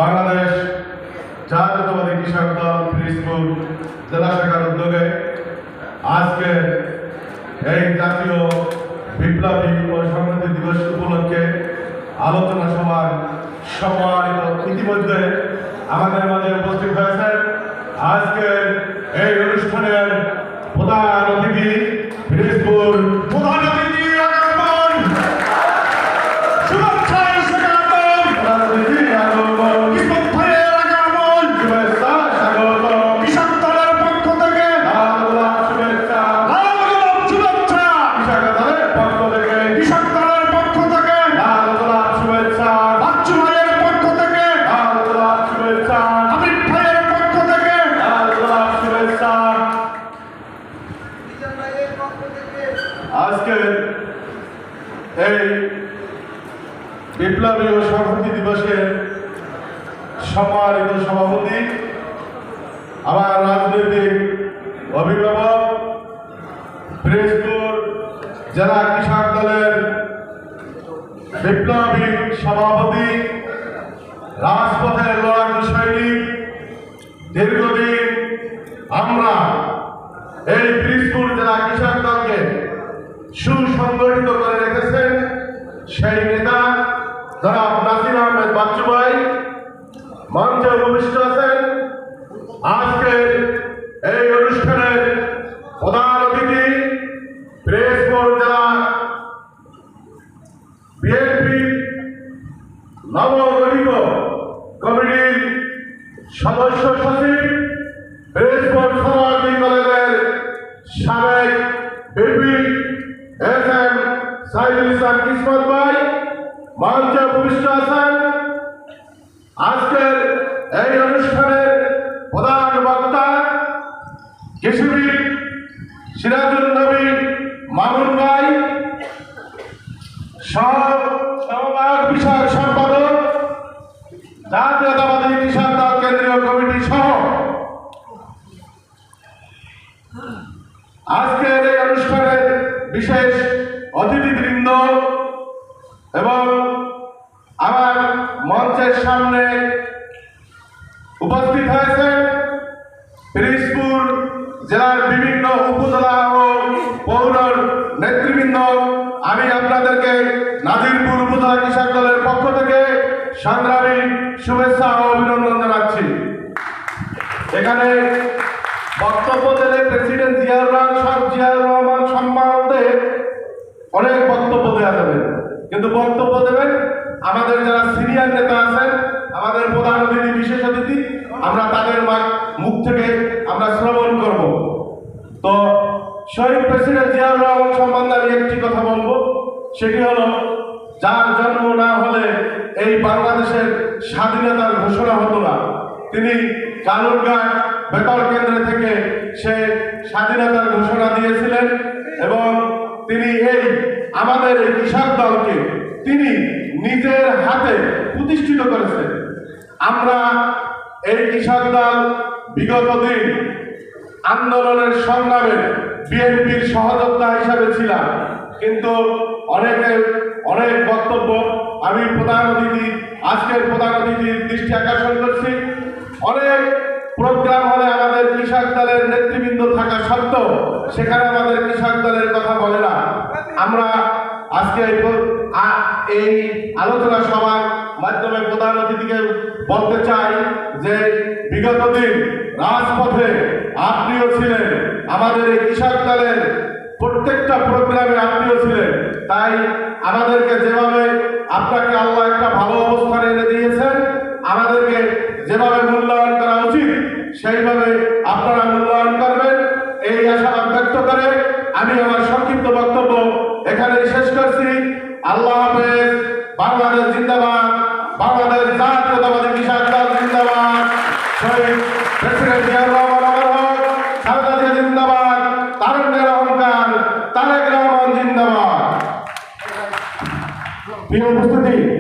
বাংলাদেশ জাতীয়তাবাদী কৃষক দল পিরোজপুর জেলা শাখার উদ্যোগে আজকে এই জাতীয় বিপ্লবী ও সংহতি দিবস উপলক্ষে আলোচনা সভার সম্মানিত ইতিমধ্যে আমাদের মাঝে উপস্থিত হয়েছেন আজকের এই অনুষ্ঠানের প্রধান অতিথি পিরোজপুর প্রধান অতিথি আগমন শুভেচ্ছায় স্বাগতম প্রধান অতিথি আগমন কৃষক ভাইয়ের আগমন শুভেচ্ছা স্বাগত কৃষক দলের পক্ষ থেকে লাল গোলাপ শুভেচ্ছা লাল গোলাপ শুভেচ্ছা কৃষক দলের পক্ষ থেকে কৃষক দলের পক্ষ থেকে লাল গোলাপ শুভেচ্ছা বাচ্চু ভাইয়ের পক্ষ থেকে লাল গোলাপ শুভেচ্ছা হাবিব ভাইয়ের পক্ষ থেকে লাল গোলাপ শুভেচ্ছা আজকে এই বিপ্লবী ও সংহতি দিবসের সম্মানিত সভাপতি আমার রাজনৈতিক অভিভাবক পিরোজপুর জেলা কৃষক দলের বিপ্লবী সভাপতি রাজপথের লড়াকু সৈনিক দীর্ঘদিন আমরা এই পিরোজপুর জেলা কৃষক দলকে সুসংগঠিত করে রেখেছেন সেই নেতা জনাব নাসির আহমেদ বাচ্চু ভাই মঞ্চে উপবিষ্ট আছেন। আজকের এই অনুষ্ঠানের প্রধান অতিথি পিরোজপুর জেলা বিএনপির নবগঠিত কমিটির সদস্য সচিব পিরোজপুর সরকারি কলেজের সাবেক বিপি এস.এম. সাইদুল ইসলাম কিসমত ভাই মঞ্চে উপবিষ্ট আছেন। আজকের এই অনুষ্ঠানের প্রধান বক্তা কৃষিবিদ সিরাজুল নবী মামুন ভাই সমবায়ক বিষয়ক সম্পাদক জাতীয়তাবাদী কৃষক দল কেন্দ্রীয় কমিটি সহ আজকের এই অনুষ্ঠানের বিশেষ অতিথিবৃন্দ এবং আমার মঞ্চের সামনে উপস্থিত হয়েছেন পিরোজপুর জেলার বিভিন্ন উপজেলা ও পৌর নেতৃবৃন্দ, আমি আপনাদেরকে নাজিরপুর উপজেলা কৃষক দলের পক্ষ থেকে সংগ্রামী শুভেচ্ছা ও অভিনন্দন জানাচ্ছি। এখানে বক্তব্য দিলে প্রেসিডেন্ট জিয়াউর রহমান সম্মানে অনেক বক্তব্য দেওয়া যাবে, কিন্তু বক্তব্য দেবেন আমাদের যারা সিনিয়র নেতা আছেন, আমাদের প্রধান অতিথি বিশেষ অতিথি, আমরা তাদের মুখ থেকে আমরা শ্রবণ করব। তো শহীদ প্রেসিডেন্ট জিয়াউর রহমান সম্বন্ধে আমি একটি কথা বলবো, সেটি হলো যার জন্ম না হলে এই বাংলাদেশের স্বাধীনতার ঘোষণা হতো না। তিনি কালুরঘাট বেতার কেন্দ্র থেকে সে স্বাধীনতার ঘোষণা দিয়েছিলেন এবং তিনি আমাদের এই কৃষক দলকে তিনি নিজের হাতে প্রতিষ্ঠিত করেছেন। আমরা এই কৃষক দল বিগত দিন আন্দোলনের সংগ্রামে বিএনপির সহযোদ্ধা হিসাবে ছিলাম, কিন্তু অনেক বক্তব্য আমি আজকের প্রধান অতিথির দৃষ্টি আকর্ষণ করছি। অনেক প্রোগ্রাম হলে আমাদের কৃষক দলের নেতৃবৃন্দ থাকা সত্ত্বেও সেখানে আমাদের কৃষক দলের কথা বলে না। আমরা আজকে এই আলোচনা সভার মাধ্যমে প্রধান অতিথিকে বলতে চাই যে বিগত দিন রাজপথে আপনিও ছিলেন, আমাদের এই কৃষক দলের প্রত্যেকটা প্রোগ্রামে আপনিও ছিলেন। তাই আমাদেরকে যেভাবে আপনাকে আল্লাহ একটা ভালো অবস্থানে এনে দিয়েছেন, আমাদেরকে যেভাবে মূল্যায়ন করা উচিত সেইভাবে আপনারা মূল্যায়ন করবেন, এই আশাবাদ ব্যক্ত করে আমি আমার সংক্ষিপ্ত বক্তব্য এখানে শেষ করছি। আল্লাহ হাফেজ। বাংলাদেশ জিন্দাবাদ, বাংলাদেশ জাতীয়তাবাদী কৃষক দল জিন্দাবাদ, শহীদ প্রেসিডেন্ট জিয়াউর রহমান অমর হোক, খালেদা জিয়া জিন্দাবাদ, তারুণ্যের অহংকার তারেক রহমান জিন্দাবাদ। প্রিয় উপস্থিতি।